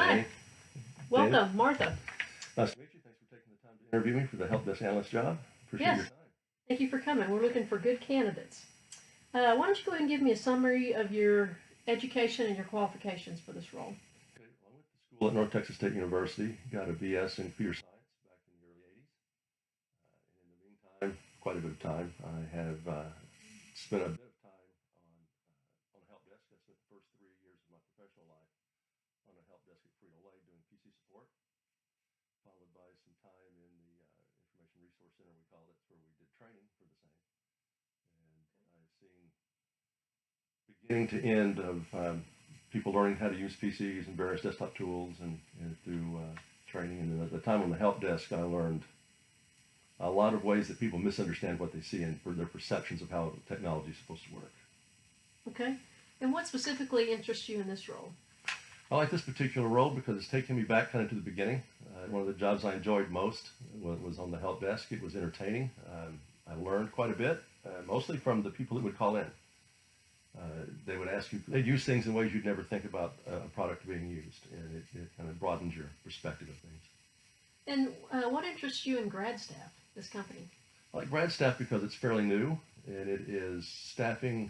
Danny. Welcome, Martha. Nice to meet you. Thanks for taking the time to interview me for the help desk analyst job. Appreciate your Yes, time. thank you for coming. We're looking for good candidates. Why don't you go ahead and give me a summary of your education and your qualifications for this role? Okay, well, I went to school at North Texas State University, got a BS in computer science back in the early 80s. And in the meantime, quite a bit of time, I have spent a bit of time on a help desk. I spent the first 3 years of my professional life on a help desk at Frito-Lay doing PC support, followed by some time in the Information Resource Center, we called it, where we did training for the same. And I've seen beginning to end of people learning how to use PCs and various desktop tools and through training. And at the time on the help desk, I learned a lot of ways that people misunderstand what they see and for their perceptions of how technology is supposed to work. Okay. And what specifically interests you in this role? I like this particular role because it's taking me back kind of to the beginning. One of the jobs I enjoyed most was on the help desk. It was entertaining. I learned quite a bit, mostly from the people that would call in. They would ask you, they'd use things in ways you'd never think about a product being used, and it kind of broadens your perspective of things. And what interests you in grad staff, this company? I like grad staff because it's fairly new, and it is staffing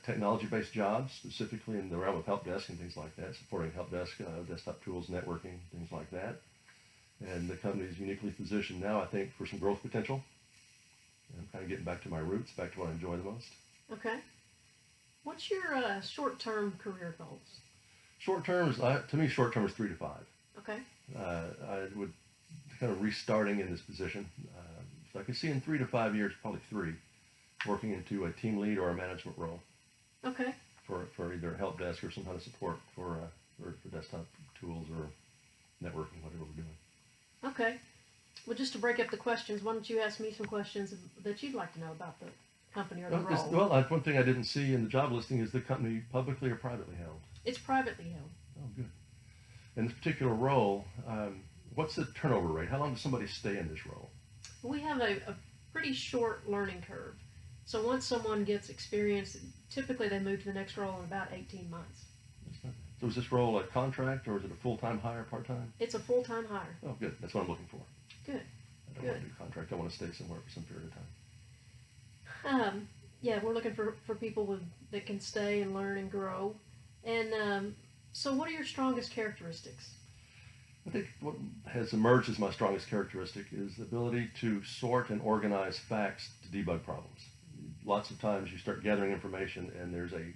technology-based jobs, specifically in the realm of help desk and things like that, supporting help desk, desktop tools, networking, things like that. And the company is uniquely positioned now, I think, for some growth potential. And I'm kind of getting back to my roots, back to what I enjoy the most. Okay. What's your short-term career goals? Short term is, to me, short term is 3 to 5. Okay. I would kind of restarting in this position. So I could see in 3 to 5 years, probably 3, working into a team lead or a management role. Okay. For either a help desk or some kind of support for desktop tools or networking, whatever we're doing. Okay. Well, just to break up the questions, why don't you ask me some questions that you'd like to know about the company or the role? One thing I didn't see in the job listing is the company publicly or privately held. It's privately held. Oh, good. In this particular role, what's the turnover rate? How long does somebody stay in this role? We have a pretty short learning curve. So once someone gets experience, typically they move to the next role in about 18 months. So is this role a contract or is it a full-time hire, part-time? It's a full-time hire. Oh, good. That's what I'm looking for. Good. I don't want to do contract. I want to stay somewhere for some period of time. Yeah, we're looking for people that can stay and learn and grow. And so what are your strongest characteristics? I think what has emerged as my strongest characteristic is the ability to sort and organize facts to debug problems. Lots of times you start gathering information and there's a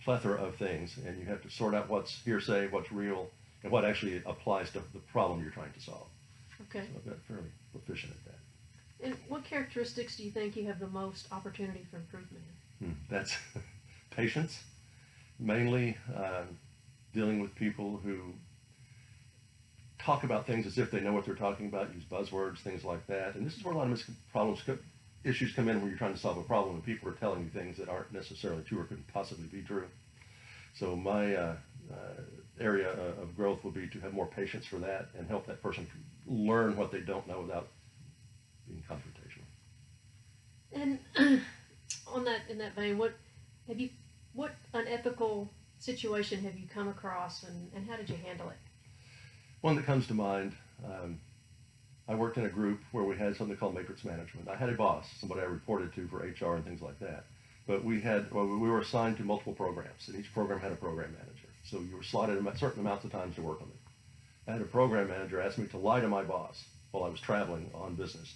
plethora of things and you have to sort out what's hearsay, what's real, and what actually applies to the problem you're trying to solve. Okay. So I've got fairly proficient at that. And what characteristics do you think you have the most opportunity for improvement in? That's patience, mainly dealing with people who talk about things as if they know what they're talking about, use buzzwords, things like that. And this is where a lot of issues come in when you're trying to solve a problem and people are telling you things that aren't necessarily true or couldn't possibly be true. So my area of growth will be to have more patience for that and help that person learn what they don't know without being confrontational. And in that vein, what unethical situation have you come across and how did you handle it? One that comes to mind, I worked in a group where we had something called matrix management. I had a boss, somebody I reported to for HR and things like that. But we were assigned to multiple programs, and each program had a program manager. So you were slotted certain amounts of times to work on it. I had a program manager ask me to lie to my boss while I was traveling on business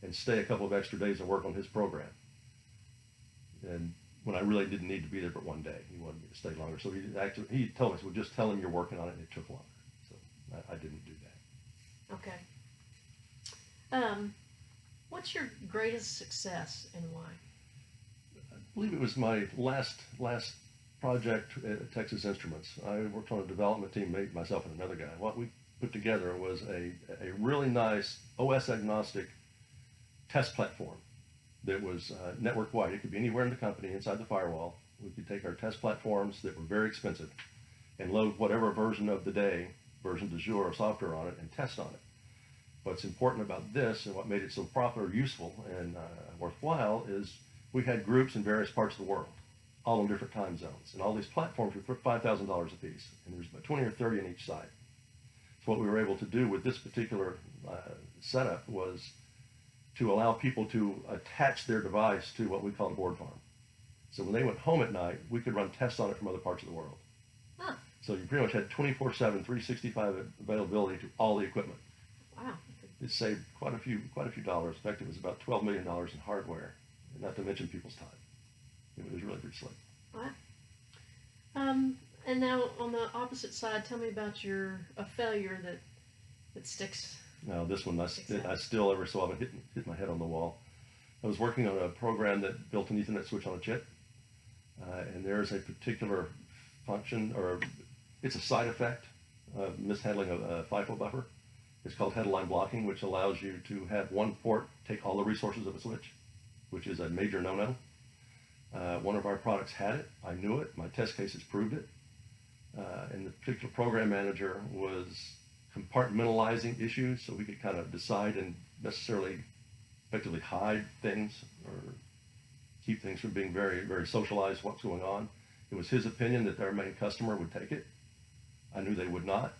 and stay a couple of extra days and work on his program. And when I really didn't need to be there but one day, he wanted me to stay longer. So he told me, well, just tell him you're working on it, and it took longer. So I didn't do that. Okay. What's your greatest success and why? I believe it was my last project at Texas Instruments. I worked on a development team, myself and another guy. What we put together was a really nice OS agnostic test platform that was network wide. It could be anywhere in the company inside the firewall. We could take our test platforms that were very expensive and load whatever version of the day, version du jour of software on it and test on it. What's important about this and what made it so proper, useful, and worthwhile is we had groups in various parts of the world, all in different time zones. And all these platforms were for $5,000 a piece, and there's about 20 or 30 on each side. So what we were able to do with this particular setup was to allow people to attach their device to what we call a board farm. So when they went home at night, we could run tests on it from other parts of the world. Huh. So you pretty much had 24/7, 365 availability to all the equipment. Wow. It saved quite a few dollars. In fact, it was about $12 million in hardware, not to mention people's time. It was really pretty slick. Wow. And now on the opposite side, tell me about a failure that sticks. Now this one, I still every so often hit my head on the wall. I was working on a program that built an Ethernet switch on a chip, and there's a particular function, or it's a side effect of mishandling a FIFO buffer. It's called headline blocking, which allows you to have one port take all the resources of a switch, which is a major no-no. One of our products had it. I knew it. My test cases proved it. And the particular program manager was compartmentalizing issues so we could kind of decide and necessarily effectively hide things or keep things from being very, very socialized, what's going on. It was his opinion that their main customer would take it. I knew they would not,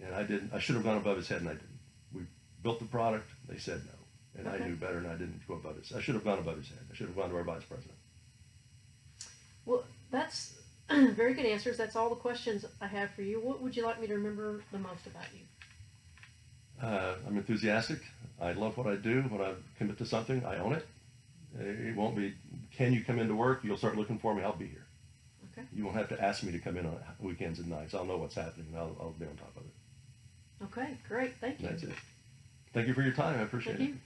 and I didn't. I should have gone above his head, and I didn't. We built the product. They said no, and Okay. I knew better, and I didn't go above his. I should have gone above his head. I should have gone to our vice president. Well, that's very good answers. That's all the questions I have for you. What would you like me to remember the most about you? I'm enthusiastic. I love what I do. When I commit to something, I own it. It won't be, can you come into work? You'll start looking for me. I'll be here. Okay. You won't have to ask me to come in on weekends and nights. I'll know what's happening, and I'll be on top of it. Okay, great. Thank you. That's it. Thank you for your time. I appreciate Thank it. you.